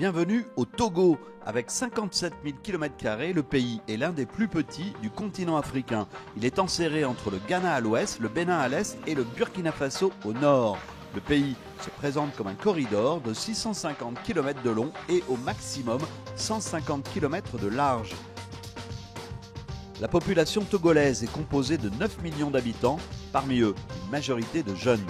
Bienvenue au Togo. Avec 57 000 km², le pays est l'un des plus petits du continent africain. Il est enserré entre le Ghana à l'ouest, le Bénin à l'est et le Burkina Faso au nord. Le pays se présente comme un corridor de 650 km de long et au maximum 150 km de large. La population togolaise est composée de 9 millions d'habitants, parmi eux une majorité de jeunes.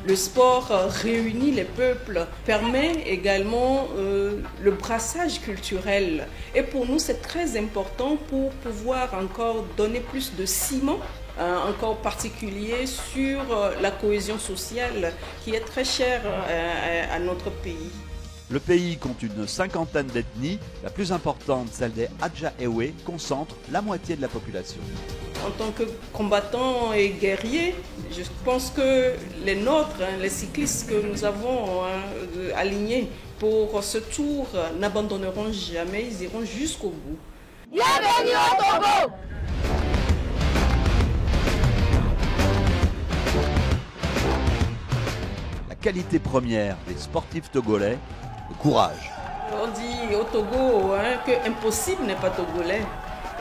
Le sport réunit les peuples, permet également le brassage culturel. Et pour nous, c'est très important pour pouvoir encore donner plus de ciment, encore particulier sur la cohésion sociale qui est très chère à notre pays. Le pays compte une cinquantaine d'ethnies. La plus importante, celle des Adja-Ewe, concentre la moitié de la population. En tant que combattants et guerriers, je pense que les nôtres, les cyclistes que nous avons alignés pour ce tour n'abandonneront jamais, ils iront jusqu'au bout. Bienvenue au Togo! La qualité première des sportifs togolais, le courage. On dit au Togo que impossible n'est pas togolais.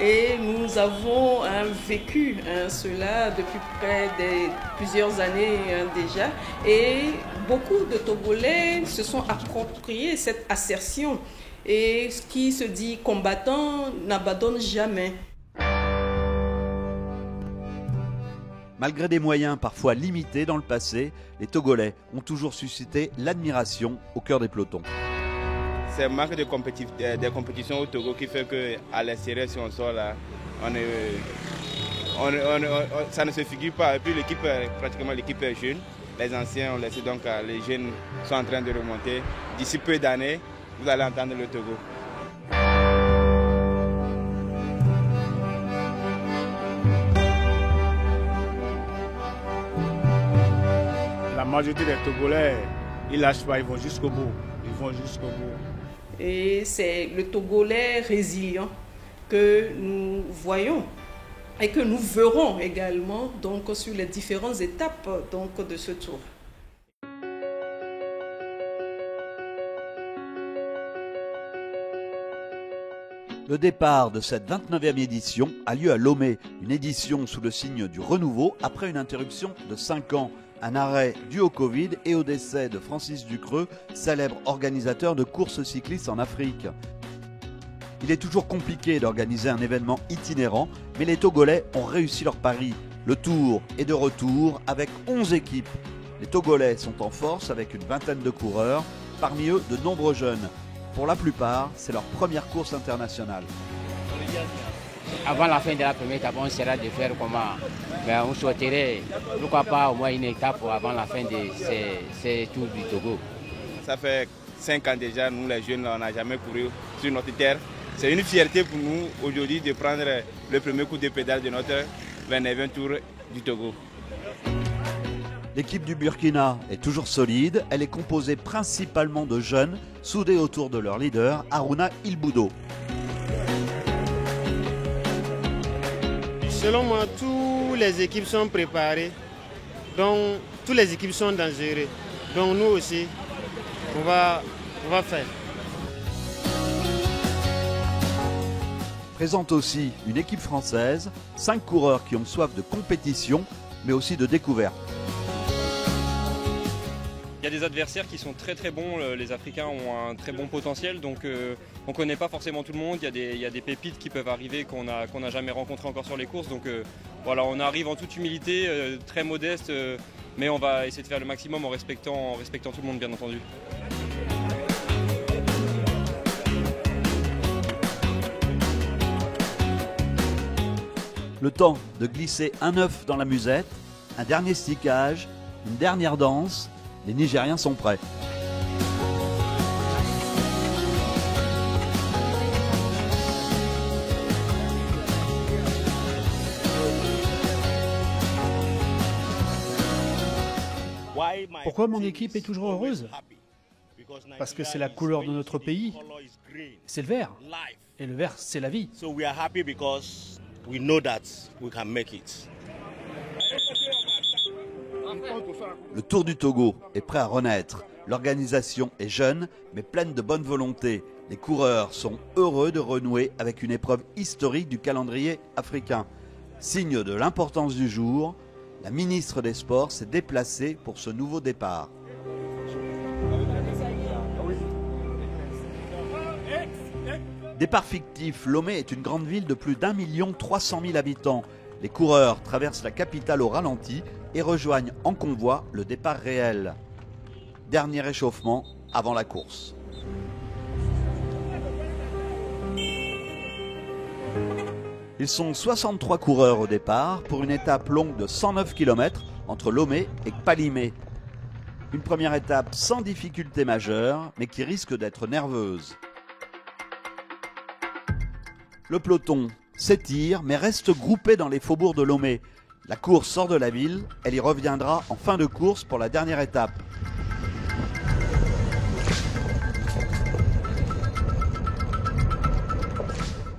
Et nous avons vécu cela depuis près de plusieurs années déjà. Et beaucoup de Togolais se sont appropriés cette assertion. Et ce qui se dit combattant n'abandonne jamais. Malgré des moyens parfois limités dans le passé, les Togolais ont toujours suscité l'admiration au cœur des pelotons. C'est le manque de compétition au Togo qui fait qu'à l'extérieur, si on sort là, ça ne se figure pas. Et puis pratiquement l'équipe est jeune. Les anciens ont laissé, donc les jeunes sont en train de remonter. D'ici peu d'années, vous allez entendre le Togo. La majorité des Togolais, ils lâchent pas, ils vont jusqu'au bout. Ils vont jusqu'au bout. Et c'est le Togolais résilient que nous voyons et que nous verrons également donc, sur les différentes étapes donc, de ce tour. Le départ de cette 29e édition a lieu à Lomé, une édition sous le signe du renouveau après une interruption de 5 ans. Un arrêt dû au Covid et au décès de Francis Ducreux, célèbre organisateur de courses cyclistes en Afrique. Il est toujours compliqué d'organiser un événement itinérant, mais les Togolais ont réussi leur pari. Le Tour est de retour avec 11 équipes. Les Togolais sont en force avec une vingtaine de coureurs, parmi eux de nombreux jeunes. Pour la plupart, c'est leur première course internationale. Avant la fin de la première étape, on essaiera de faire comment? Mais on souhaiterait, pourquoi pas, au moins une étape avant la fin de ces tours du Togo. Ça fait 5 ans déjà, nous les jeunes, on n'a jamais couru sur notre terre. C'est une fierté pour nous aujourd'hui de prendre le premier coup de pédale de notre 29e tour du Togo. L'équipe du Burkina est toujours solide. Elle est composée principalement de jeunes, soudés autour de leur leader, Haruna Ilboudo. Selon moi, toutes les équipes sont préparées, donc toutes les équipes sont dangereuses. Donc nous aussi, on va faire. Présente aussi une équipe française, 5 coureurs qui ont soif de compétition, mais aussi de découverte. Il y a des adversaires qui sont très très bons, les Africains ont un très bon potentiel, donc on ne connaît pas forcément tout le monde, il y a des pépites qui peuvent arriver qu'on n'a jamais rencontrées encore sur les courses, donc voilà, on arrive en toute humilité, très modeste, mais on va essayer de faire le maximum en respectant tout le monde bien entendu. Le temps de glisser un œuf dans la musette, un dernier stickage, une dernière danse. Les Nigériens sont prêts. Pourquoi mon équipe est toujours heureuse? Parce que c'est la couleur de notre pays. C'est le vert. Et le vert, c'est la vie. We know that we can make it. Le Tour du Togo est prêt à renaître. L'organisation est jeune, mais pleine de bonne volonté. Les coureurs sont heureux de renouer avec une épreuve historique du calendrier africain. Signe de l'importance du jour, la ministre des Sports s'est déplacée pour ce nouveau départ. Départ fictif, Lomé est une grande ville de plus d'1 300 000 habitants. Les coureurs traversent la capitale au ralenti et rejoignent en convoi le départ réel. Dernier échauffement avant la course. Ils sont 63 coureurs au départ pour une étape longue de 109 km entre Lomé et Kpalimé. Une première étape sans difficulté majeure, mais qui risque d'être nerveuse. Le peloton s'étire, mais reste groupé dans les faubourgs de Lomé. La course sort de la ville, elle y reviendra en fin de course pour la dernière étape.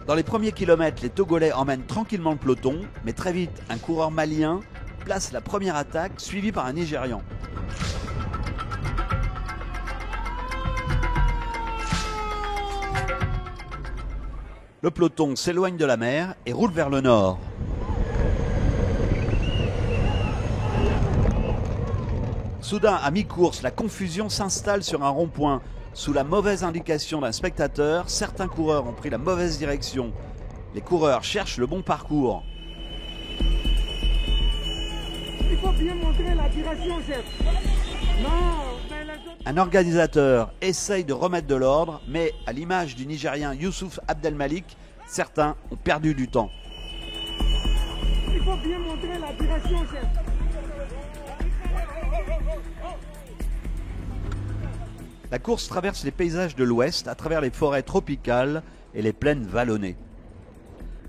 Dans les premiers kilomètres, les Togolais emmènent tranquillement le peloton, mais très vite, un coureur malien place la première attaque, suivi par un Nigérian. Le peloton s'éloigne de la mer et roule vers le nord. Soudain, à mi-course, la confusion s'installe sur un rond-point. Sous la mauvaise indication d'un spectateur, certains coureurs ont pris la mauvaise direction. Les coureurs cherchent le bon parcours. Il faut bien montrer la direction, chef. Non, mais les autres... Un organisateur essaye de remettre de l'ordre, mais à l'image du Nigérien Youssouf Abdelmalik, certains ont perdu du temps. Il faut bien montrer la direction, chef. La course traverse les paysages de l'Ouest à travers les forêts tropicales et les plaines vallonnées.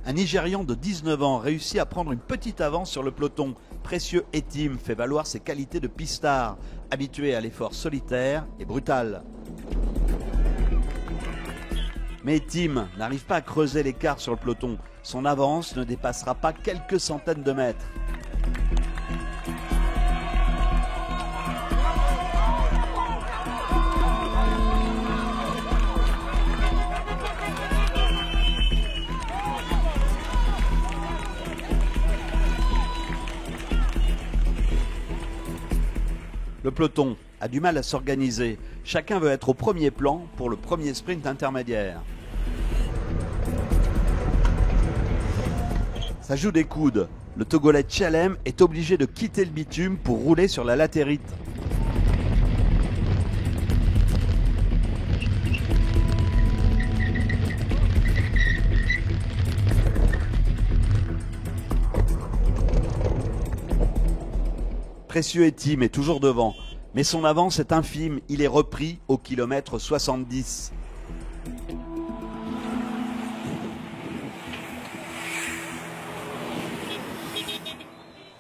Un Nigérian de 19 ans réussit à prendre une petite avance sur le peloton. Précieux Etim fait valoir ses qualités de pistard, habitué à l'effort solitaire et brutal. Mais Etim n'arrive pas à creuser l'écart sur le peloton. Son avance ne dépassera pas quelques centaines de mètres. Le peloton a du mal à s'organiser. Chacun veut être au premier plan pour le premier sprint intermédiaire. Ça joue des coudes. Le Togolais Tchalem est obligé de quitter le bitume pour rouler sur la latérite. Précieux Etim est toujours devant, mais son avance est infime, il est repris au kilomètre 70.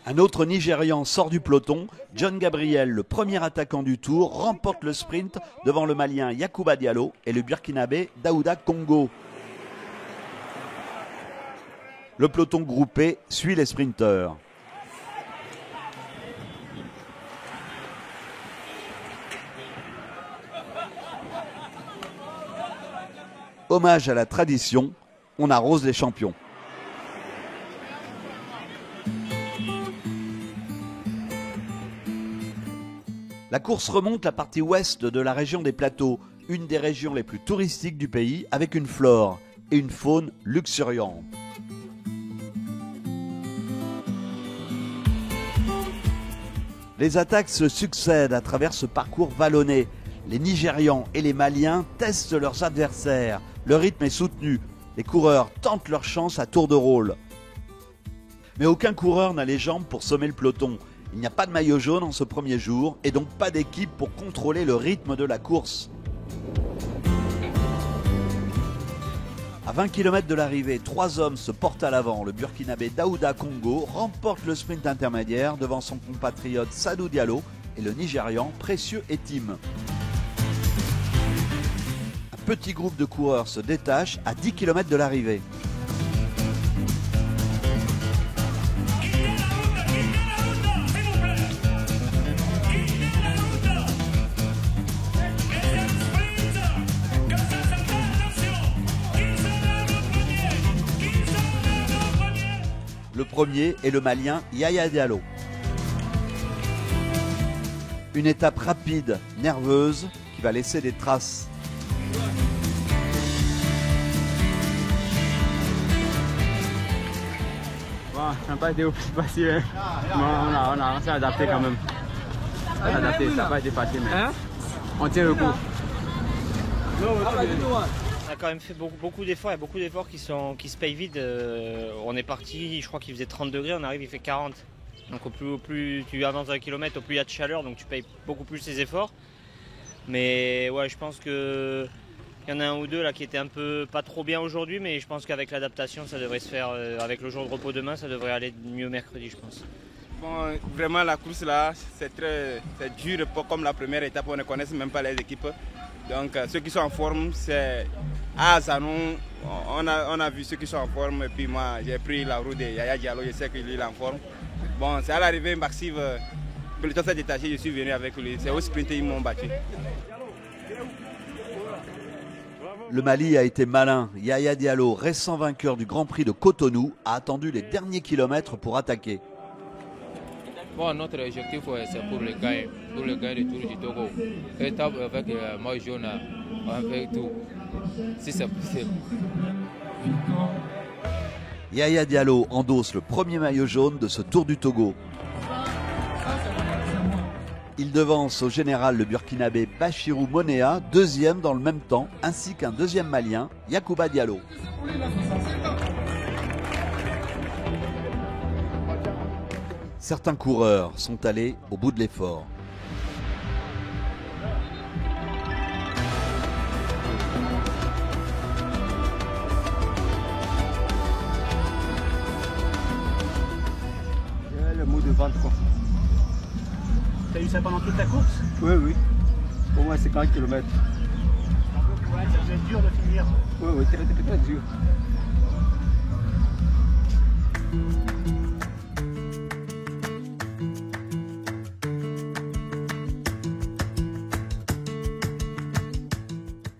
Un autre Nigérian sort du peloton, John Gabriel, le premier attaquant du tour, remporte le sprint devant le Malien Yacouba Diallo et le Burkinabé Daouda Congo. Le peloton groupé suit les sprinteurs. Hommage à la tradition, on arrose les champions. La course remonte la partie ouest de la région des Plateaux, une des régions les plus touristiques du pays, avec une flore et une faune luxuriante. Les attaques se succèdent à travers ce parcours vallonné. Les Nigérians et les Maliens testent leurs adversaires. Le rythme est soutenu. Les coureurs tentent leur chance à tour de rôle. Mais aucun coureur n'a les jambes pour sommer le peloton. Il n'y a pas de maillot jaune en ce premier jour et donc pas d'équipe pour contrôler le rythme de la course. À 20 km de l'arrivée, 3 hommes se portent à l'avant. Le Burkinabé Daouda Congo remporte le sprint intermédiaire devant son compatriote Sadou Diallo et le Nigérian Précieux Etim. Un petit groupe de coureurs se détache à 10 km de l'arrivée. premier est le Malien Yaya Diallo. Une étape rapide, nerveuse, qui va laisser des traces. Bon, ça n'a pas été facile, on s'est adapté quand même. Ça n'a pas été facile, mais on tient le coup. On a quand même fait beaucoup d'efforts, il y a beaucoup d'efforts qui se payent vite. On est parti, je crois qu'il faisait 30 degrés, on arrive, il fait 40. Donc au plus tu avances un kilomètre, au plus il y a de chaleur, donc tu payes beaucoup plus les efforts. Mais ouais, je pense qu'il y en a un ou deux là qui étaient un peu pas trop bien aujourd'hui, mais je pense qu'avec l'adaptation, ça devrait se faire. Avec le jour de repos demain, ça devrait aller mieux mercredi, je pense. Bon, vraiment la course là, c'est dur, comme la première étape, on ne connaît même pas les équipes. Donc ceux qui sont en forme, c'est à Zanou, on a vu ceux qui sont en forme, et puis moi j'ai pris la route de Yaya Diallo, je sais qu'il est en forme. Bon, c'est à l'arrivée massive, le temps s'est détaché, je suis venu avec lui, c'est au sprint ils m'ont battu. Le Mali a été malin. Yaya Diallo, récent vainqueur du Grand Prix de Cotonou, a attendu les derniers kilomètres pour attaquer. Bon, notre objectif, c'est pour le gain du Tour du Togo. Étape avec moi jaune, avec tout, si c'est possible. Yaya Diallo endosse le premier maillot jaune de ce Tour du Togo. Il devance au général le burkinabé Bachirou Monea, deuxième dans le même temps, ainsi qu'un deuxième malien, Yacouba Diallo. Certains coureurs sont allés au bout de l'effort. Le mot de vente quoi. T'as eu ça pendant toute la course? Oui, oui. Au moins 50 km. Ouais, ça devait être dur de finir. Oui, très dur.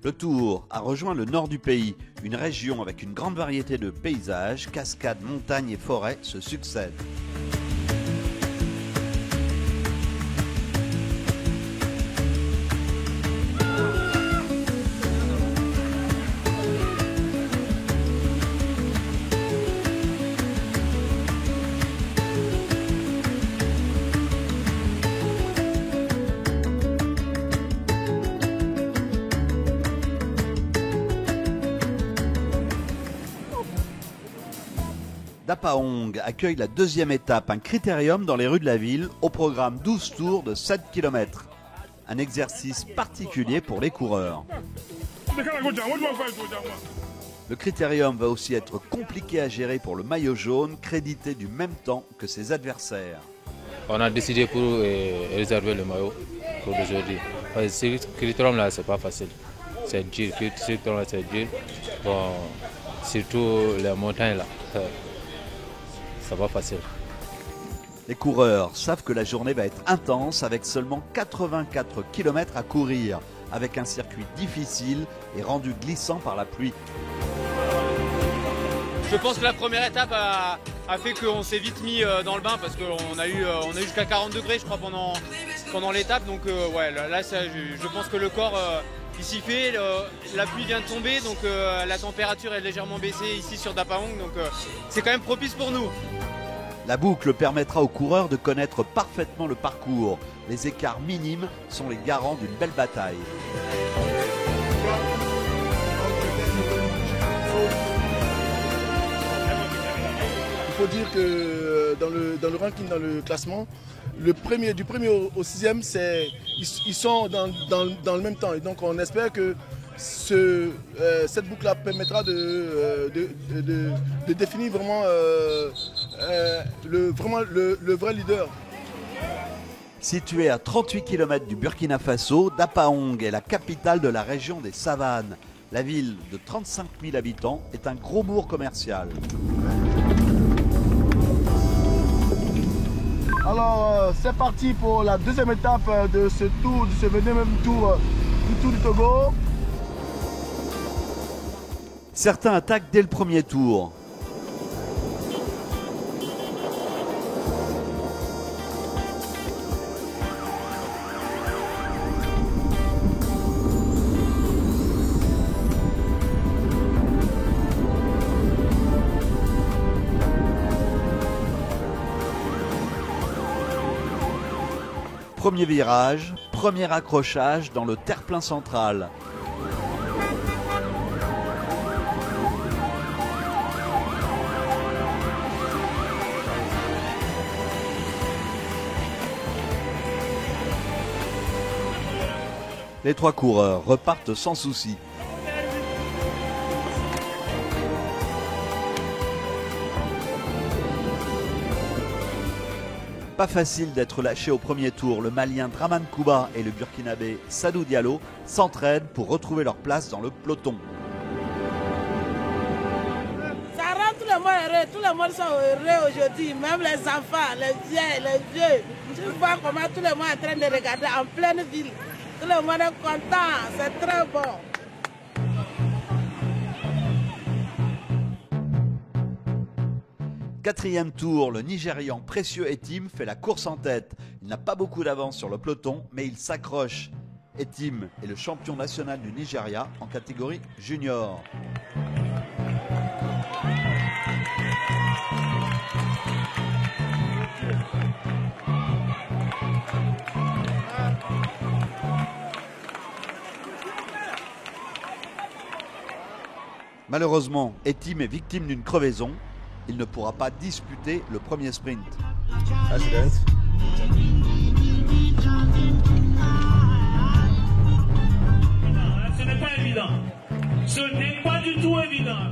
Le Tour a rejoint le nord du pays, une région avec une grande variété de paysages, cascades, montagnes et forêts se succèdent. Dapaong accueille la deuxième étape, un critérium dans les rues de la ville, au programme 12 tours de 7 km. Un exercice particulier pour les coureurs. Le critérium va aussi être compliqué à gérer pour le maillot jaune, crédité du même temps que ses adversaires. On a décidé pour réserver le maillot pour aujourd'hui. Ce critérium-là, c'est pas facile. C'est dur, c'est dur. Bon, surtout les montagnes là. Ça va facile. Les coureurs savent que la journée va être intense avec seulement 84 km à courir, avec un circuit difficile et rendu glissant par la pluie. Je pense que la première étape a fait qu'on s'est vite mis dans le bain parce qu'on a eu jusqu'à 40 degrés je crois pendant l'étape. Donc ouais, là je pense que le corps il s'y fait, la pluie vient de tomber, donc la température est légèrement baissée ici sur Dapaong, donc c'est quand même propice pour nous. La boucle permettra aux coureurs de connaître parfaitement le parcours. Les écarts minimes sont les garants d'une belle bataille. Il faut dire que dans le ranking, dans le classement, du premier au sixième, ils sont dans le même temps. Et donc on espère que cette boucle-là permettra de définir vraiment, le vrai leader. Située à 38 km du Burkina Faso, Dapaong est la capitale de la région des Savanes. La ville de 35 000 habitants est un gros bourg commercial. Alors c'est parti pour la deuxième étape de ce tour, de ce même tour du Tour du Togo. Certains attaquent dès le premier tour. Premier virage, premier accrochage dans le terre-plein central. Les trois coureurs repartent sans souci. Pas facile d'être lâché au premier tour. Le Malien Dramane Kouba et le Burkinabé Sadou Diallo s'entraident pour retrouver leur place dans le peloton. Ça rend tout le monde heureux. Tout le monde sont heureux aujourd'hui. Même les enfants, les vieux. Tu vois comment tout le monde est en train de regarder en pleine ville. Tout le monde est content. C'est très bon. Quatrième tour, le Nigérian Précieux Etim fait la course en tête. Il n'a pas beaucoup d'avance sur le peloton, mais il s'accroche. Etim est le champion national du Nigeria en catégorie junior. Malheureusement, Etim est victime d'une crevaison. Il ne pourra pas disputer le premier sprint. Ce n'est pas évident. Ce n'est pas du tout évident.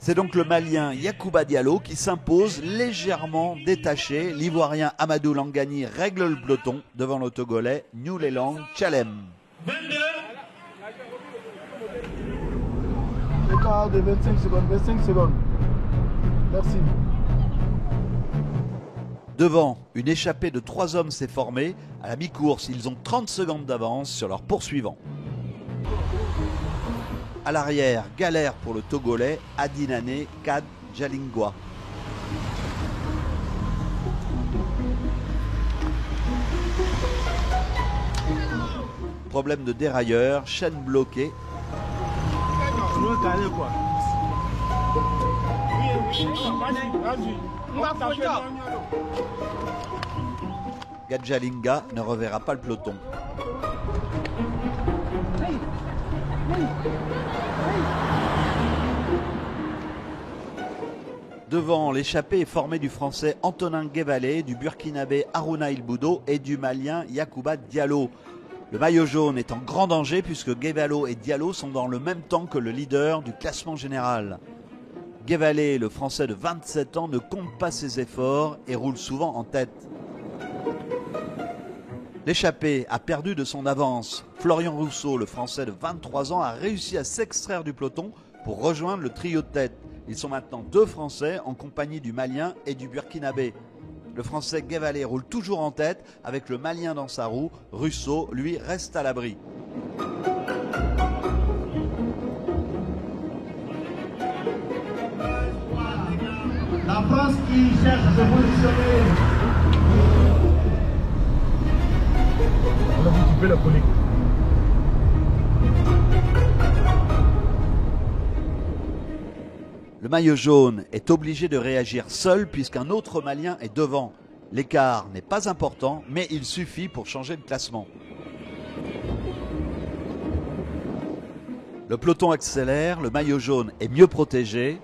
C'est donc le Malien Yacouba Diallo qui s'impose légèrement détaché. L'Ivoirien Amadou Langani règle le peloton devant le Togolais Nyulelang Chalem. 22. Écart de 25 secondes. Merci. Devant, une échappée de 3 hommes s'est formée. À la mi-course, ils ont 30 secondes d'avance sur leurs poursuivants. À l'arrière, galère pour le Togolais Adinane Kad Jalingwa. Problème de dérailleur, chaîne bloquée. Gadjalinga ne reverra pas le peloton. Devant, l'échappée est formée du Français Antonin Guévalé, du Burkinabé Harouna Ilboudo et du Malien Yacouba Diallo. Le maillot jaune est en grand danger puisque Guévalo et Diallo sont dans le même temps que le leader du classement général. Guévalé, le Français de 27 ans, ne compte pas ses efforts et roule souvent en tête. L'échappée a perdu de son avance. Florian Rousseau, le Français de 23 ans, a réussi à s'extraire du peloton pour rejoindre le trio de tête. Ils sont maintenant 2 Français en compagnie du Malien et du Burkinabé. Le Français Guévalé roule toujours en tête avec le Malien dans sa roue. Rousseau, lui, reste à l'abri. La France qui cherche à se positionner. On a vu couper la police. Le maillot jaune est obligé de réagir seul puisqu'un autre Malien est devant. L'écart n'est pas important, mais il suffit pour changer le classement. Le peloton accélère, le maillot jaune est mieux protégé.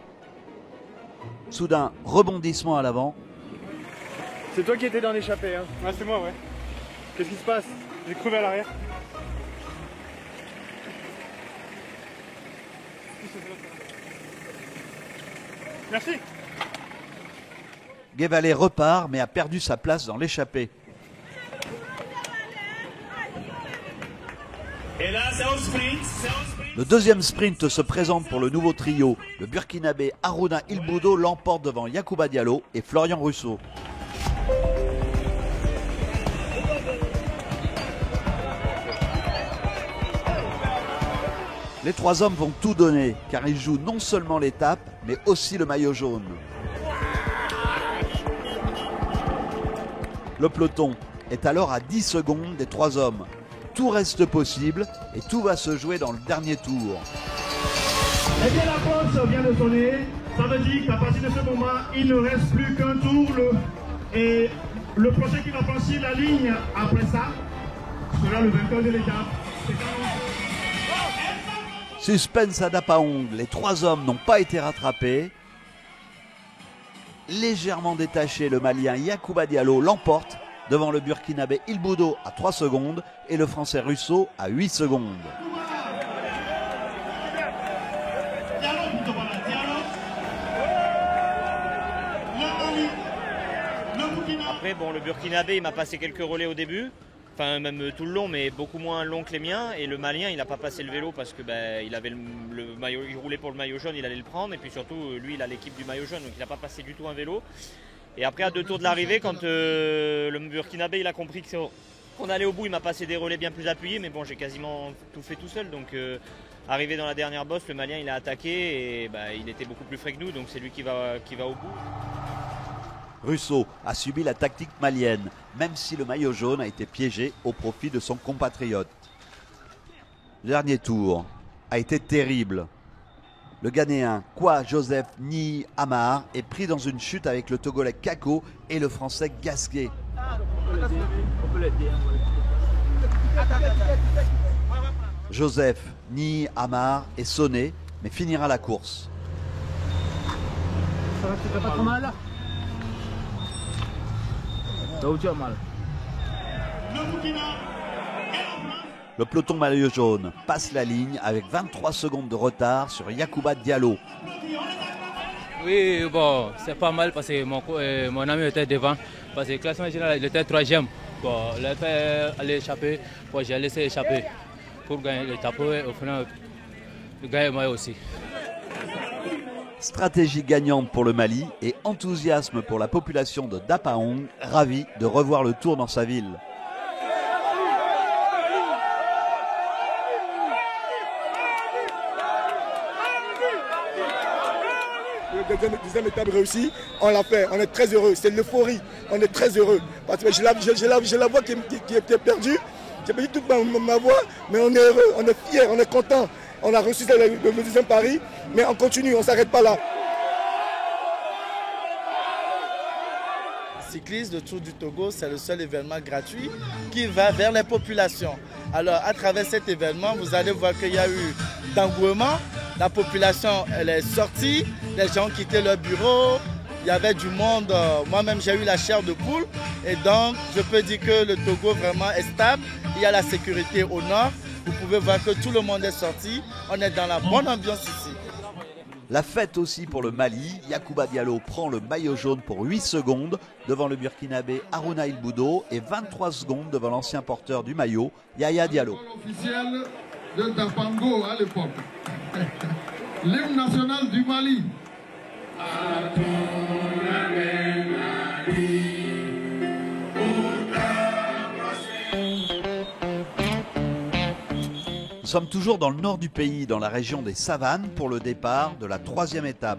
Soudain, rebondissement à l'avant. C'est toi qui étais dans l'échappée, hein? Ouais, c'est moi, ouais. Qu'est-ce qui se passe? J'ai crevé à l'arrière. Merci. Guévalé repart mais a perdu sa place dans l'échappée. Et là, c'est un sprint. Le deuxième sprint se présente pour le nouveau trio. Le Burkinabé Harouna Ilboudo l'emporte devant Yacouba Diallo et Florian Rousseau. Les 3 hommes vont tout donner car ils jouent non seulement l'étape mais aussi le maillot jaune. Le peloton est alors à 10 secondes des 3 hommes. Tout reste possible et tout va se jouer dans le dernier tour. Eh bien, la pause vient de sonner. Ça veut dire qu'à partir de ce moment, il ne reste plus qu'un tour. Et Le prochain qui va franchir la ligne après ça sera le vainqueur de l'étape. Suspense à Dapaong, les 3 hommes n'ont pas été rattrapés. Légèrement détaché, le Malien Yacouba Diallo l'emporte devant le Burkinabé Il Boudo à 3 secondes et le Français Russo à 8 secondes. Après, bon, le Burkinabé, il m'a passé quelques relais au début. Enfin, même tout le long, mais beaucoup moins long que les miens. Et le Malien, il n'a pas passé le vélo parce que il avait le maillot, il roulait pour le maillot jaune, il allait le prendre. Et puis surtout, lui, il a l'équipe du maillot jaune, donc il n'a pas passé du tout un vélo. Et après, à 2 tours de l'arrivée, quand le Burkinabé, il a compris qu'on allait au bout, il m'a passé des relais bien plus appuyés. Mais bon, j'ai quasiment tout fait tout seul. Donc, arrivé dans la dernière bosse, le Malien, il a attaqué et il était beaucoup plus frais que nous. Donc, c'est lui qui va au bout. Russo a subi la tactique malienne, même si le maillot jaune a été piégé au profit de son compatriote. Le dernier tour a été terrible. Le Ghanéen Kwa Joseph Ni Amar est pris dans une chute avec le Togolais Kako et le Français Gasquet. Joseph Ni Amar est sonné, mais finira la course. Ça va, tu fais pas trop mal là? Le peloton maillot jaune passe la ligne avec 23 secondes de retard sur Yacouba Diallo. Oui, bon, c'est pas mal parce que mon ami était devant. Parce que le classement général, il était 3e. Bon, il a fait aller échapper. Bon, j'ai laissé échapper pour gagner l'étape. Au final, gagner moi aussi. Stratégie gagnante pour le Mali et enthousiasme pour la population de Dapaong, ravi de revoir le Tour dans sa ville. La deuxième étape réussie, on l'a fait, on est très heureux, c'est l'euphorie, on est très heureux. Parce que j'ai la voix qui était perdue, j'ai perdu toute ma voix, mais on est heureux, on est fiers, on est content. On a reçu le deuxième pari, mais on continue, on ne s'arrête pas là. Cycliste, le Tour du Togo, c'est le seul événement gratuit qui va vers les populations. Alors, à travers cet événement, vous allez voir qu'il y a eu d'engouement. La population, elle est sortie, les gens ont quitté leur bureau, il y avait du monde. Moi-même, j'ai eu la chair de poule. Et donc, je peux dire que le Togo vraiment est stable. Il y a la sécurité au nord. Vous pouvez voir que tout le monde est sorti. On est dans la bonne ambiance ici. La fête aussi pour le Mali. Yacouba Diallo prend le maillot jaune pour 8 secondes devant le Burkinabé Harouna Il Boudo et 23 secondes devant l'ancien porteur du maillot, Yaya Diallo. Officiel de Dapango à l'époque. L'hymne national du Mali. Nous sommes toujours dans le nord du pays, dans la région des Savanes, pour le départ de la 3e étape.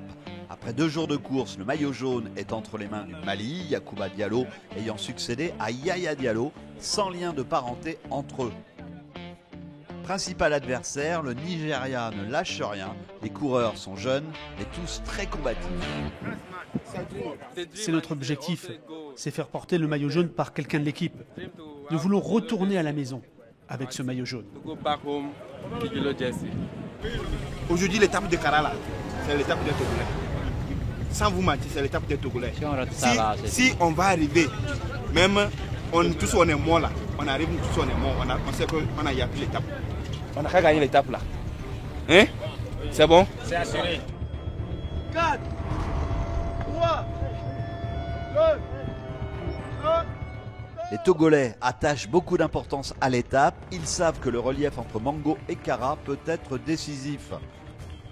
Après 2 jours de course, le maillot jaune est entre les mains du Mali, Yacouba Diallo ayant succédé à Yaya Diallo, sans lien de parenté entre eux. Principal adversaire, le Nigeria ne lâche rien, les coureurs sont jeunes et tous très combatifs. C'est notre objectif, c'est faire porter le maillot jaune par quelqu'un de l'équipe. Nous voulons retourner à la maison avec ce maillot jaune. Aujourd'hui, l'étape de Karala, c'est l'étape des Togolais. Sans vous mentir, c'est l'étape des Togolais. Si on va arriver, même tous on est morts là, on arrive, tous on est morts, on sait qu'on a plus l'étape. On a qu'à gagner l'étape là. Hein? C'est bon? C'est assuré. 4, 3, 2, 1. Les Togolais attachent beaucoup d'importance à l'étape. Ils savent que le relief entre Mango et Kara peut être décisif.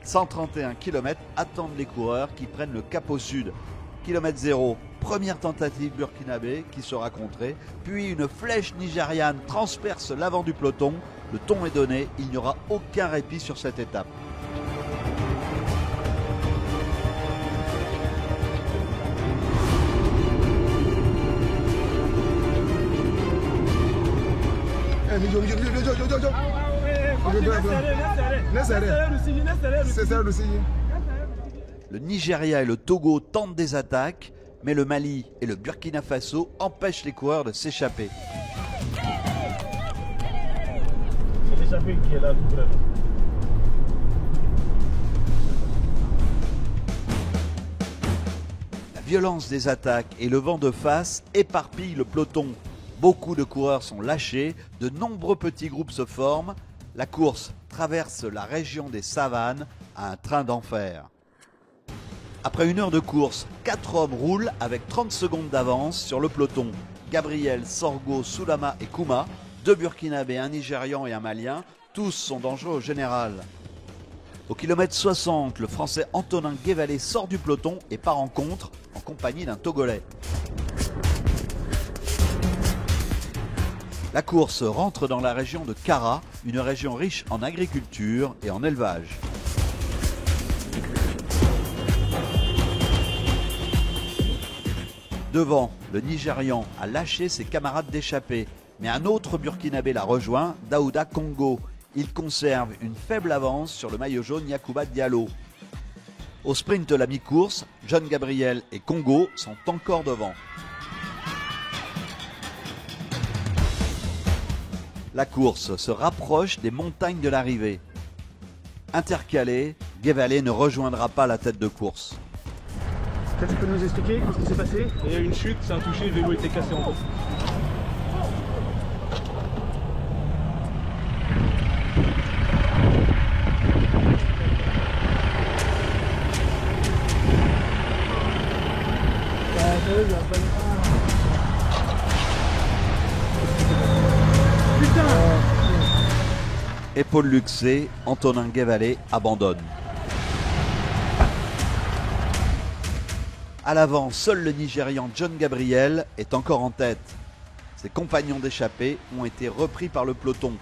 131 km attendent les coureurs qui prennent le cap au sud. Kilomètre 0, première tentative burkinabé qui sera contrée. Puis une flèche nigériane transperce l'avant du peloton. Le ton est donné, il n'y aura aucun répit sur cette étape. Le Nigeria et le Togo tentent des attaques, Mais le Mali et le Burkina Faso empêchent les coureurs de s'échapper. C'est l'échappé qui est là tout près. La violence des attaques et le vent de face éparpillent le peloton. Beaucoup de coureurs sont lâchés, de nombreux petits groupes se forment. La course traverse la région des savanes à un train d'enfer. Après 1 heure de course, 4 hommes roulent avec 30 secondes d'avance sur le peloton. Gabriel, Sorgo, Soulama et Kouma, 2 Burkinabés, un Nigérian et un Malien, tous sont dangereux au général. Au kilomètre 60, le Français Antonin Guévalé sort du peloton et part en contre en compagnie d'un Togolais. La course rentre dans la région de Kara, une région riche en agriculture et en élevage. Devant, le Nigérian a lâché ses camarades d'échappée, mais un autre Burkinabé l'a rejoint, Daouda Congo. Il conserve une faible avance sur le maillot jaune Yacouba Diallo. Au sprint de la mi-course, John Gabriel et Congo sont encore devant. La course se rapproche des montagnes de l'arrivée. Intercalé, Guévalé ne rejoindra pas la tête de course. Tu peux nous expliquer ce qui s'est passé? Il y a eu une chute, c'est un touché, le vélo était cassé en deux. Épaule luxée, Antonin Guévalé abandonne. À l'avant, seul le Nigérian John Gabriel est encore en tête. Ses compagnons d'échappée ont été repris par le peloton.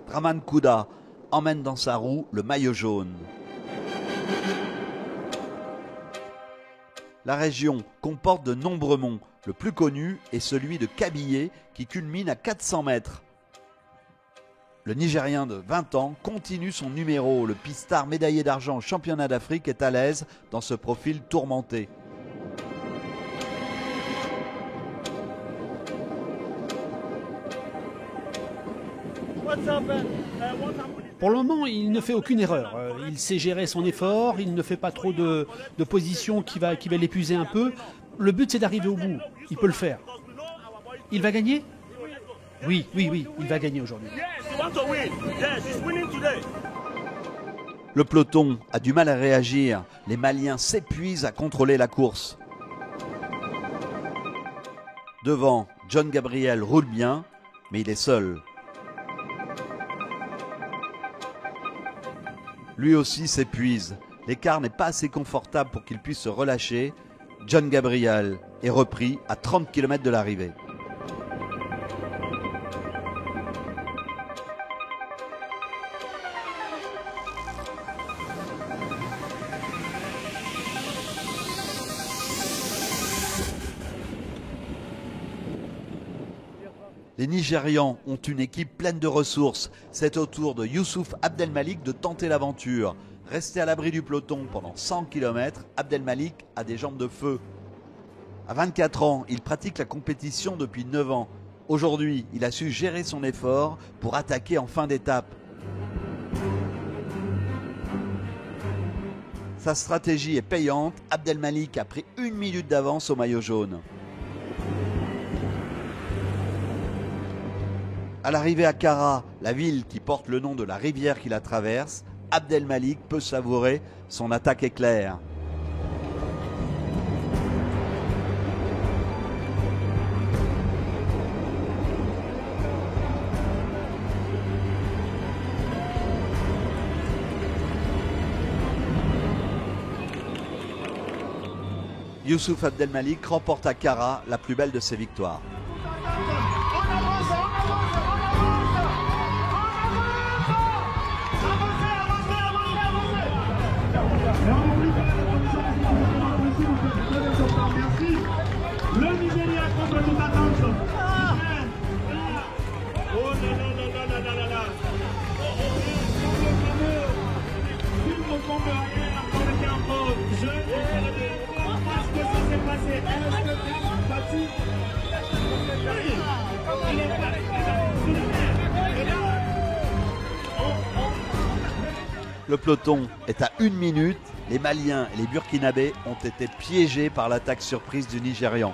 Draman Kouda emmène dans sa roue le maillot jaune. La région comporte de nombreux monts. Le plus connu est celui de Kabylie qui culmine à 400 mètres. Le Nigérien de 20 ans continue son numéro. Le pistard médaillé d'argent au championnat d'Afrique est à l'aise dans ce profil tourmenté. Pour le moment, il ne fait aucune erreur. Il sait gérer son effort, il ne fait pas trop de positions qui va l'épuiser un peu. Le but, c'est d'arriver au bout. Il peut le faire. Il va gagner ? Oui, il va gagner aujourd'hui. Le peloton a du mal à réagir. Les Maliens s'épuisent à contrôler la course. Devant, John Gabriel roule bien, mais il est seul. Lui aussi s'épuise. L'écart n'est pas assez confortable pour qu'il puisse se relâcher. John Gabriel est repris à 30 km de l'arrivée. Les Nigérians ont une équipe pleine de ressources. C'est au tour de Youssouf Abdelmalik de tenter l'aventure. Resté à l'abri du peloton pendant 100 km, Abdelmalik a des jambes de feu. À 24 ans, il pratique la compétition depuis 9 ans. Aujourd'hui, il a su gérer son effort pour attaquer en fin d'étape. Sa stratégie est payante. Abdelmalik a pris 1 minute d'avance au maillot jaune. À l'arrivée à Kara, la ville qui porte le nom de la rivière qui la traverse, Abdelmalik peut savourer son attaque éclair. Youssouf Abdelmalik remporte à Kara la plus belle de ses victoires. Le Nigeria contre toute attente. Oh là là là là là là là. Le peloton est à 1 minute. Les Maliens et les Burkinabés ont été piégés par l'attaque surprise du Nigérian.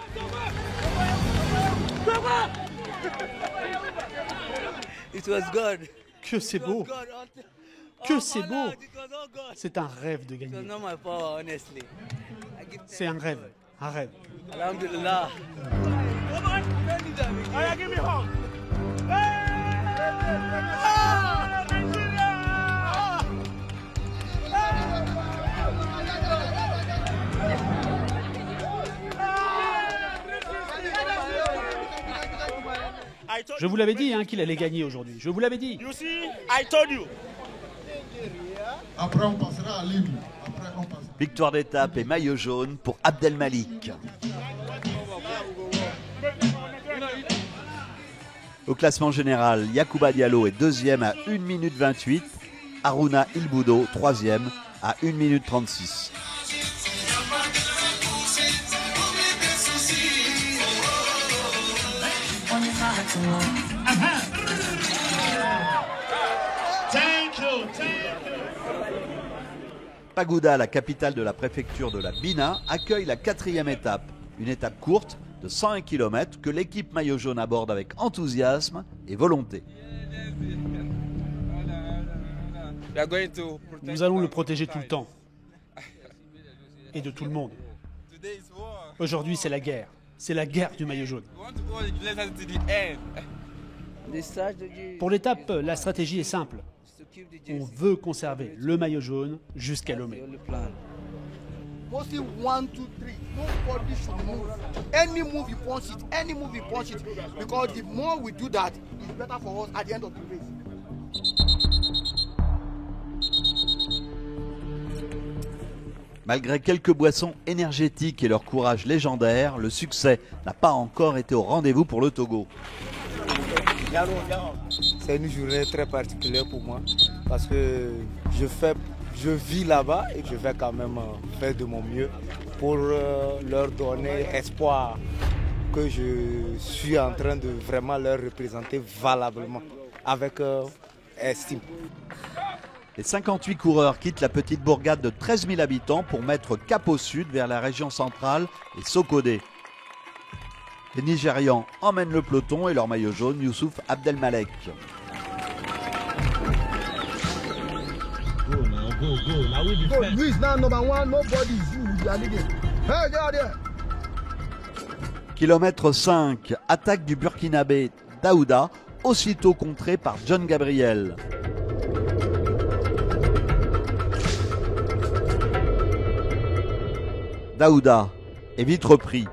Que c'est beau! Que c'est beau! C'est un rêve de gagner. C'est un rêve, un rêve. Alhamdulillah. Je vous l'avais dit qu'il allait gagner aujourd'hui. Je vous l'avais dit. Après, on passera à l'hymne. Victoire d'étape et maillot jaune pour Abdelmalik. Au classement général, Yacouba Diallo est deuxième à 1 minute 28. Harouna Ilboudo, troisième à 1 minute 36. Pagoуда, la capitale de la préfecture de la Bina, accueille la 4e étape. Une étape courte de 101 km que l'équipe maillot jaune aborde avec enthousiasme et volonté. Nous allons le protéger tout le temps. Et de tout le monde. Aujourd'hui, c'est la guerre. C'est la guerre du maillot jaune. Pour l'étape, la stratégie est simple. On veut conserver le maillot jaune jusqu'à Lomé. Mostly 1, 2, 3. Nobody should move. Any move you punch it. Any move you punch it. Because the more we do that, it's better for us at the end of the race. Malgré quelques boissons énergétiques et leur courage légendaire, le succès n'a pas encore été au rendez-vous pour le Togo. C'est une journée très particulière pour moi parce que je vis là-bas et je vais quand même faire de mon mieux pour leur donner espoir que je suis en train de vraiment leur représenter valablement, avec estime. Les 58 coureurs quittent la petite bourgade de 13 000 habitants pour mettre cap au sud vers la région centrale et Sokodé. Les Nigérians emmènent le peloton et leur maillot jaune, Youssouf Abdelmalek. Kilomètre 5, attaque du Burkinabé Daouda, aussitôt contré par John Gabriel. Daouda est vite repris.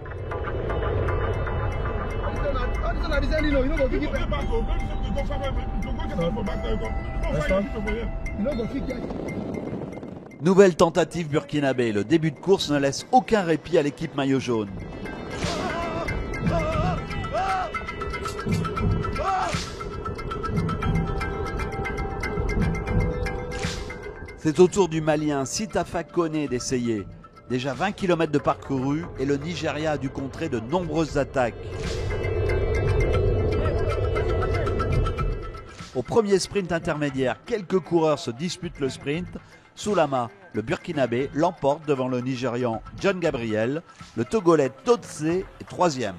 Nouvelle tentative burkinabé. Le début de course ne laisse aucun répit à l'équipe maillot jaune. C'est au tour du Malien Sitafa Kone d'essayer. Déjà 20 km de parcouru et le Nigeria a dû contrer de nombreuses attaques. Au premier sprint intermédiaire, quelques coureurs se disputent le sprint. Soulama, le Burkinabé, l'emporte devant le Nigérian John Gabriel. Le Togolais Totse est troisième.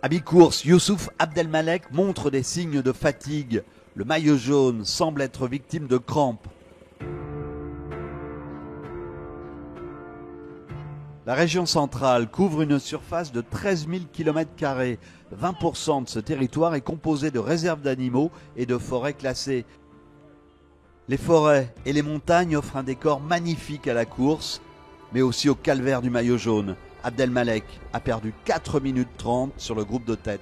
À mi-course, Youssouf Abdelmalek montre des signes de fatigue. Le maillot jaune semble être victime de crampes. La région centrale couvre une surface de 13 000 km². 20% de ce territoire est composé de réserves d'animaux et de forêts classées. Les forêts et les montagnes offrent un décor magnifique à la course, mais aussi au calvaire du maillot jaune. Abdelmalek a perdu 4 minutes 30 sur le groupe de tête.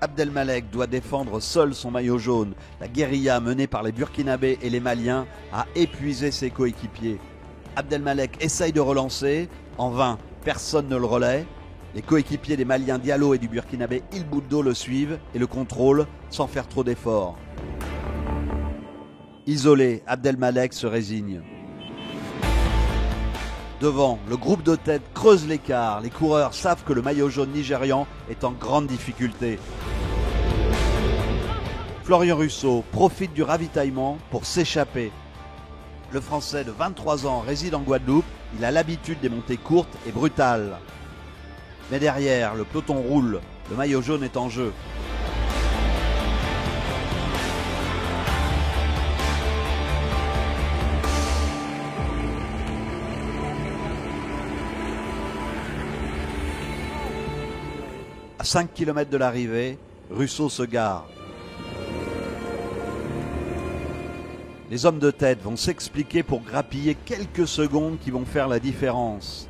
Abdelmalek doit défendre seul son maillot jaune. La guérilla menée par les Burkinabés et les Maliens a épuisé ses coéquipiers. Abdelmalek essaye de relancer. En vain, personne ne le relaie. Les coéquipiers des Maliens Diallo et du Burkinabé Il Bouddo le suivent et le contrôlent sans faire trop d'efforts. Isolé, Abdelmalek se résigne. Devant, le groupe de tête creuse l'écart. Les coureurs savent que le maillot jaune nigérian est en grande difficulté. Florian Russo profite du ravitaillement pour s'échapper. Le Français de 23 ans réside en Guadeloupe. Il a l'habitude des montées courtes et brutales. Mais derrière, le peloton roule. Le maillot jaune est en jeu. À 5 km de l'arrivée, Russo se gare. Les hommes de tête vont s'expliquer pour grappiller quelques secondes qui vont faire la différence.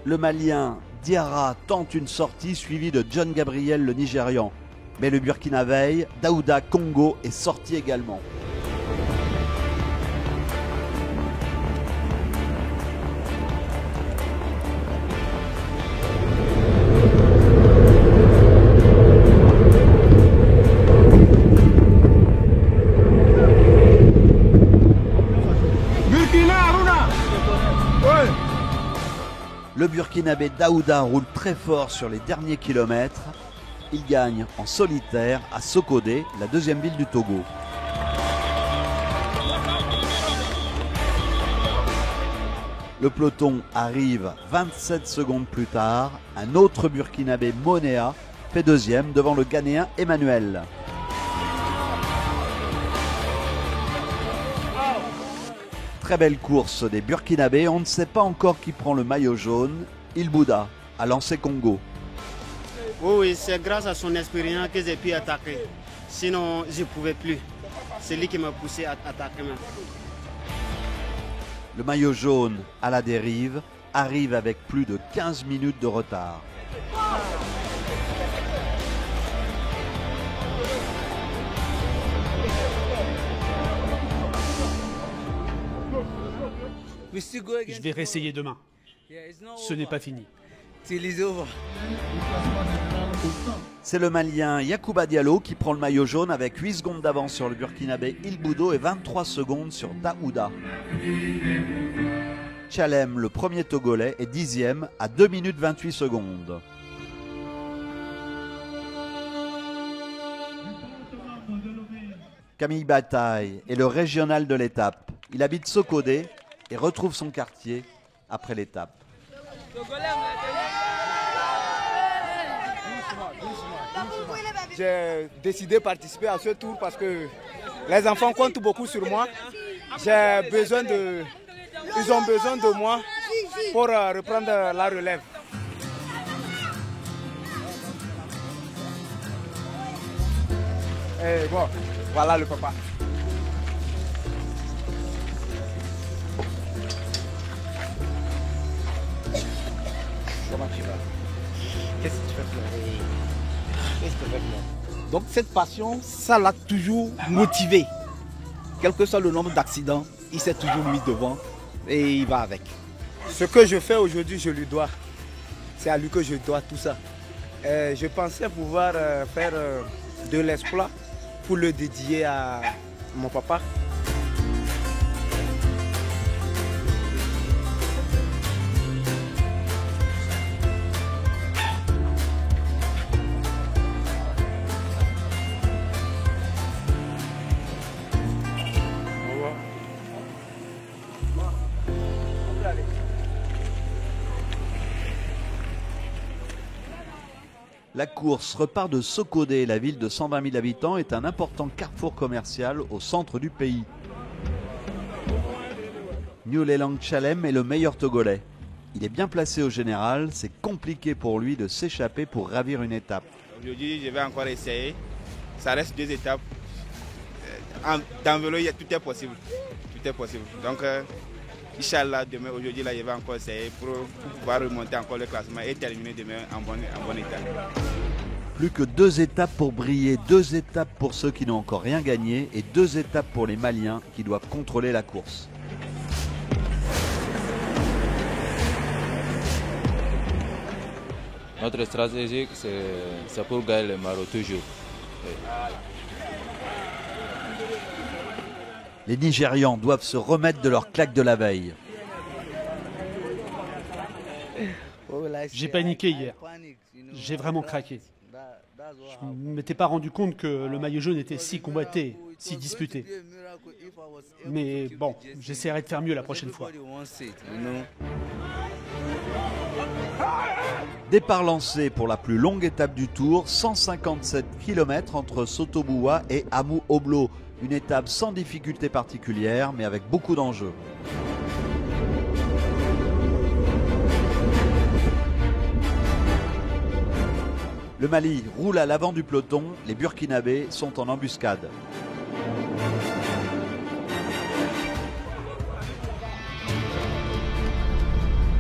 Le Malien Diarra tente une sortie suivie de John Gabriel le Nigérian. Mais le Burkinabé Daouda Congo est sorti également. Le Burkinabé Daouda roule très fort sur les derniers kilomètres. Il gagne en solitaire à Sokodé, la deuxième ville du Togo. Le peloton arrive 27 secondes plus tard. Un autre Burkinabé, Monéa, fait deuxième devant le Ghanéen Emmanuel. Très belle course des Burkinabés. On ne sait pas encore qui prend le maillot jaune. Il Boudda a lancé Congo. Oui, c'est grâce à son expérience que j'ai pu attaquer. Sinon, je ne pouvais plus. C'est lui qui m'a poussé à attaquer. Le maillot jaune à la dérive arrive avec plus de 15 minutes de retard. Je vais réessayer demain. Ce n'est pas fini. C'est le Malien Yacouba Diallo qui prend le maillot jaune avec 8 secondes d'avance sur le Burkinabé Il Bouddo et 23 secondes sur Daouda. Chalem, le premier Togolais, est 10e à 2 minutes 28 secondes. Camille Bataille est le régional de l'étape. Il habite Sokodé et retrouve son quartier après l'étape. J'ai décidé de participer à ce tour parce que les enfants comptent beaucoup sur moi. Ils ont besoin de moi pour reprendre la relève. Et bon, voilà le papa. Comment tu vas? Qu'est-ce que tu fais pleurer? Qu'est-ce que tu fais pleurer? Donc cette passion, ça l'a toujours motivé. Quel que soit le nombre d'accidents, il s'est toujours mis devant et il va avec. Ce que je fais aujourd'hui, je lui dois. C'est à lui que je dois tout ça. Je pensais pouvoir faire de l'exploit pour le dédier à mon papa. La course repart de Sokodé. La ville de 120 000 habitants est un important carrefour commercial au centre du pays. Nyulelang Chalem est le meilleur Togolais. Il est bien placé au général, c'est compliqué pour lui de s'échapper pour ravir une étape. Aujourd'hui, je vais encore essayer. Ça reste 2 étapes. Dans vélo, tout est possible. Tout est possible. Donc, Inch'Allah, demain, aujourd'hui, là, je vais encore essayer pour pouvoir remonter encore le classement et terminer demain en bon état. Plus que 2 étapes pour briller, 2 étapes pour ceux qui n'ont encore rien gagné et 2 étapes pour les Maliens qui doivent contrôler la course. Notre stratégie, c'est pour gagner le maillot toujours. Les Nigérians doivent se remettre de leur claque de la veille. J'ai paniqué hier. J'ai vraiment craqué. Je ne m'étais pas rendu compte que le maillot jaune était si combatté, si disputé. Mais bon, j'essaierai de faire mieux la prochaine fois. Départ lancé pour la plus longue étape du Tour, 157 km entre Sotoboua et Amou Oblo. Une étape sans difficulté particulière, mais avec beaucoup d'enjeux. Le Mali roule à l'avant du peloton, les Burkinabés sont en embuscade.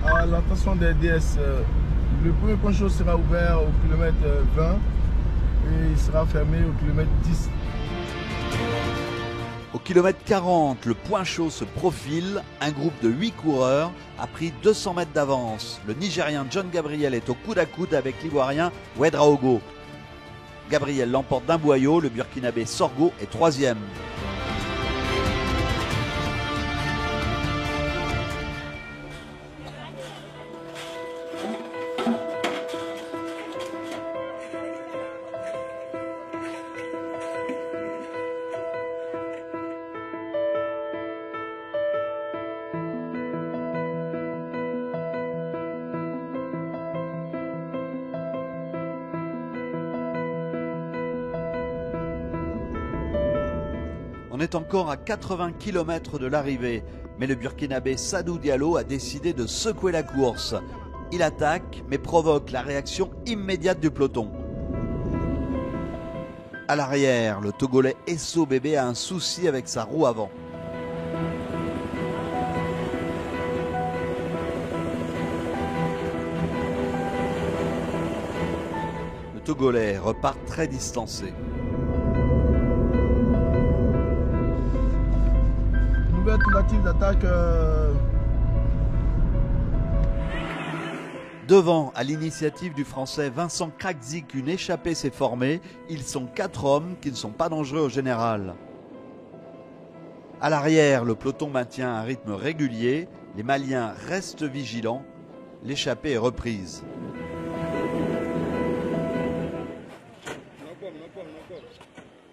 À l'attention des DS, le premier point chaud sera ouvert au kilomètre 20 et il sera fermé au kilomètre 10. Au kilomètre 40, le point chaud se profile. Un groupe de 8 coureurs a pris 200 mètres d'avance. Le Nigérien John Gabriel est au coude à coude avec l'Ivoirien Ouedraogo. Gabriel l'emporte d'un boyau, le Burkinabé Sorgho est 3e. On est encore à 80 km de l'arrivée, mais le Burkinabé Sadou Diallo a décidé de secouer la course. Il attaque, mais provoque la réaction immédiate du peloton. À l'arrière, le Togolais Esso Bébé a un souci avec sa roue avant. Le Togolais repart très distancé. Nouvelle tentative d'attaque. Devant, à l'initiative du Français Vincent Krakzik, une échappée s'est formée. Ils sont 4 hommes qui ne sont pas dangereux au général. À l'arrière, le peloton maintient un rythme régulier. Les Maliens restent vigilants. L'échappée est reprise.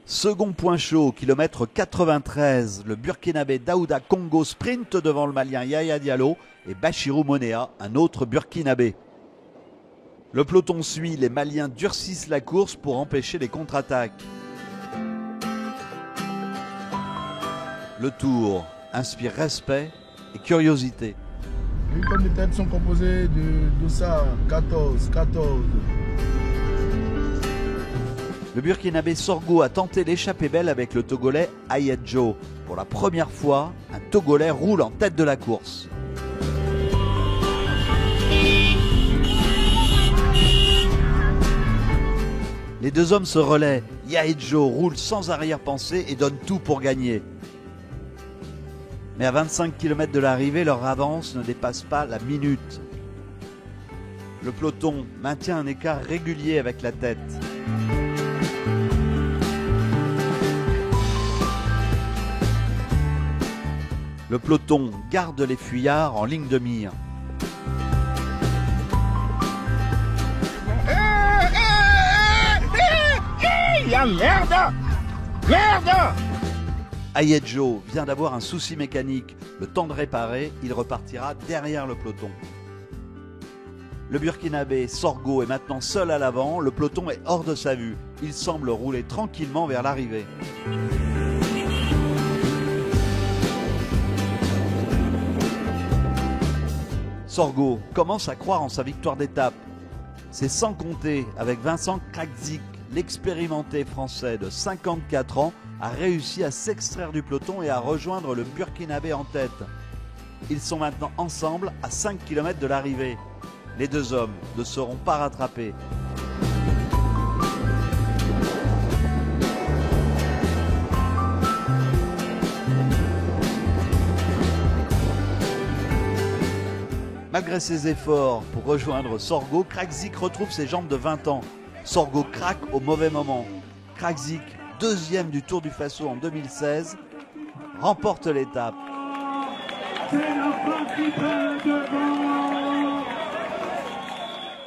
Second point chaud, kilomètre 93, le Burkinabé Daouda Congo sprint devant le Malien Yaya Diallo et Bachirou Monea, un autre Burkinabé. Le peloton suit, les Maliens durcissent la course pour empêcher les contre-attaques. Le Tour inspire respect et curiosité. Les pommes de tête sont composées de dossard 14. Le Burkinabé Sorgho a tenté l'échappée belle avec le Togolais Ayedjo. Pour la première fois, un Togolais roule en tête de la course. Les deux hommes se relaient. Ayedjo roule sans arrière-pensée et donne tout pour gagner. Mais à 25 km de l'arrivée, leur avance ne dépasse pas la minute. Le peloton maintient un écart régulier avec la tête. Le peloton garde les fuyards en ligne de mire. Merde! Ayedjo vient d'avoir un souci mécanique. Le temps de réparer, il repartira derrière le peloton. Le Burkinabé Sorgho est maintenant seul à l'avant. Le peloton est hors de sa vue. Il semble rouler tranquillement vers l'arrivée. Sorgho commence à croire en sa victoire d'étape. C'est sans compter avec Vincent Krakzik, l'expérimenté français de 54 ans, a réussi à s'extraire du peloton et à rejoindre le Burkinabé en tête. Ils sont maintenant ensemble à 5 km de l'arrivée. Les deux hommes ne seront pas rattrapés. Malgré ses efforts pour rejoindre Sorgo, Krakzik retrouve ses jambes de 20 ans. Sorgo craque au mauvais moment. Krakzik, deuxième du Tour du Faso en 2016, remporte l'étape.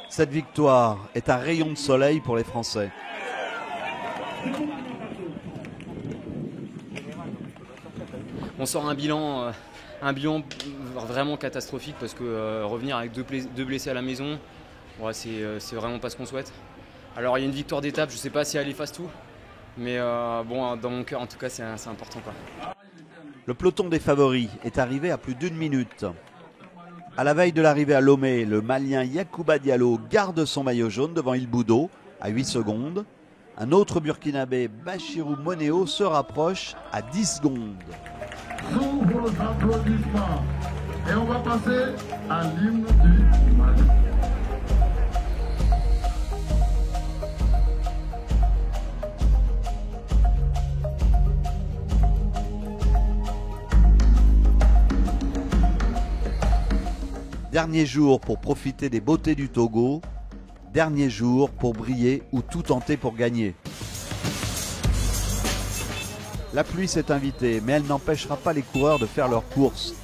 Cette victoire est un rayon de soleil pour les Français. On sort un bilan vraiment catastrophique parce que revenir avec deux blessés à la maison, ouais, c'est vraiment pas ce qu'on souhaite. Alors il y a une victoire d'étape, je sais pas si elle efface tout, mais bon, dans mon cœur en tout cas c'est important, quoi. Le peloton des favoris est arrivé à plus d'1 minute. À la veille de l'arrivée à Lomé, le Malien Yacouba Diallo garde son maillot jaune devant Il Boudo à 8 secondes. Un autre Burkinabé, Bachirou Moneo, se rapproche à 10 secondes. Sous vos applaudissements. Et on va passer à l'hymne du Mali. Dernier jour pour profiter des beautés du Togo, dernier jour pour briller ou tout tenter pour gagner. La pluie s'est invitée, mais elle n'empêchera pas les coureurs de faire leur course.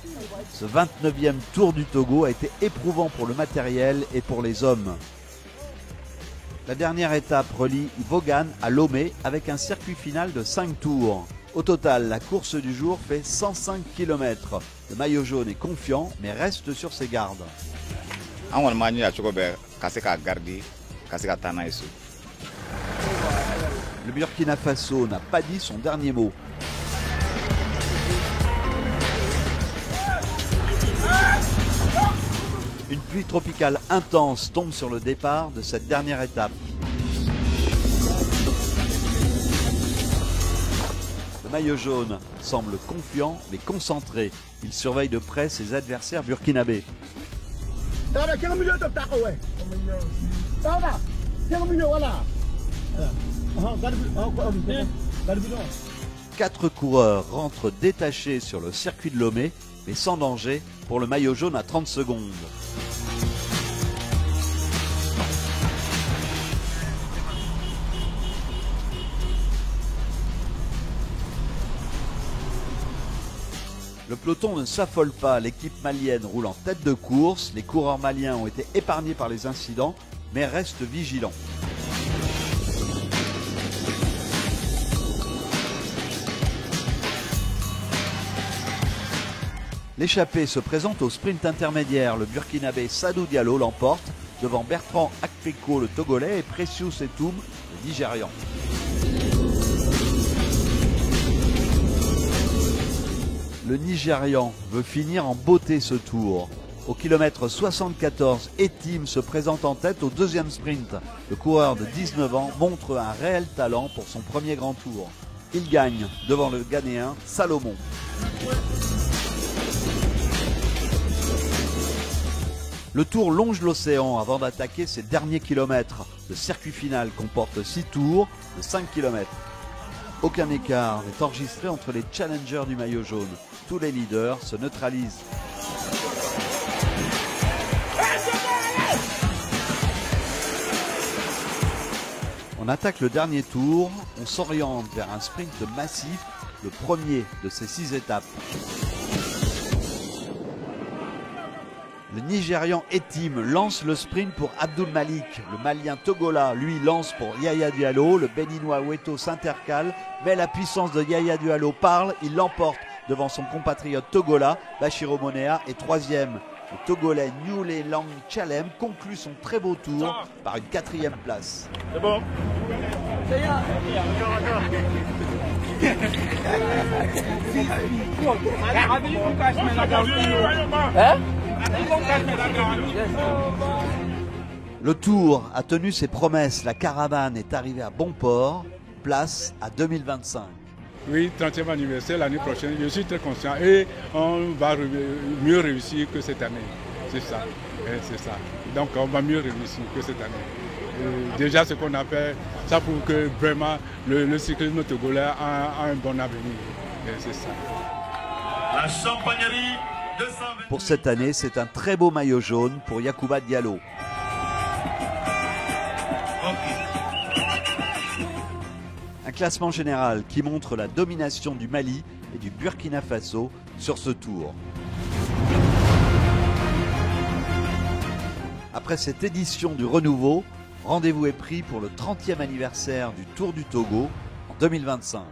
Ce 29e Tour du Togo a été éprouvant pour le matériel et pour les hommes. La dernière étape relie Vaughan à Lomé avec un circuit final de 5 tours. Au total, la course du jour fait 105 km. Le maillot jaune est confiant, mais reste sur ses gardes. Le Burkina Faso n'a pas dit son dernier mot. Une pluie tropicale intense tombe sur le départ de cette dernière étape. Le maillot jaune semble confiant mais concentré. Il surveille de près ses adversaires burkinabés. 4 coureurs rentrent détachés sur le circuit de Lomé, mais sans danger pour le maillot jaune à 30 secondes. Le peloton ne s'affole pas, l'équipe malienne roule en tête de course, les coureurs maliens ont été épargnés par les incidents, mais restent vigilants. L'échappée se présente au sprint intermédiaire, le Burkinabé Sadou Diallo l'emporte devant Bertrand Akpeko le Togolais et Precious Etoum le Nigérian. Le Nigérian veut finir en beauté ce tour. Au kilomètre 74, Etim se présente en tête au deuxième sprint. Le coureur de 19 ans montre un réel talent pour son premier grand tour. Il gagne devant le Ghanéen Salomon. Le tour longe l'océan avant d'attaquer ses derniers kilomètres. Le circuit final comporte 6 tours de 5 km. Aucun écart n'est enregistré entre les challengers du maillot jaune. Tous les leaders se neutralisent. On attaque le dernier tour, on s'oriente vers un sprint massif, le premier de ces 6 étapes. Le Nigérian Etim lance le sprint pour Abdul Malik. Le Malien Togola, lui, lance pour Yaya Diallo. Le Béninois Weto s'intercale, mais la puissance de Yaya Diallo parle. Il l'emporte devant son compatriote Togola. Bachirou Moneo est 3e. Le Togolais Newley Lang Chalem conclut son très beau tour par une 4e place. C'est bon. Le Tour a tenu ses promesses. La caravane est arrivée à bon port. Place à 2025. Oui, 30e anniversaire l'année prochaine. Je suis très conscient et on va mieux réussir que cette année. C'est ça. C'est ça. Donc on va mieux réussir que cette année. Déjà ce qu'on a fait, ça prouve que vraiment le cyclisme togolais a un bon avenir. C'est ça. La champagnerie Pour cette année, c'est un très beau maillot jaune pour Yacouba Diallo. Un classement général qui montre la domination du Mali et du Burkina Faso sur ce tour. Après cette édition du Renouveau, rendez-vous est pris pour le 30e anniversaire du Tour du Togo en 2025.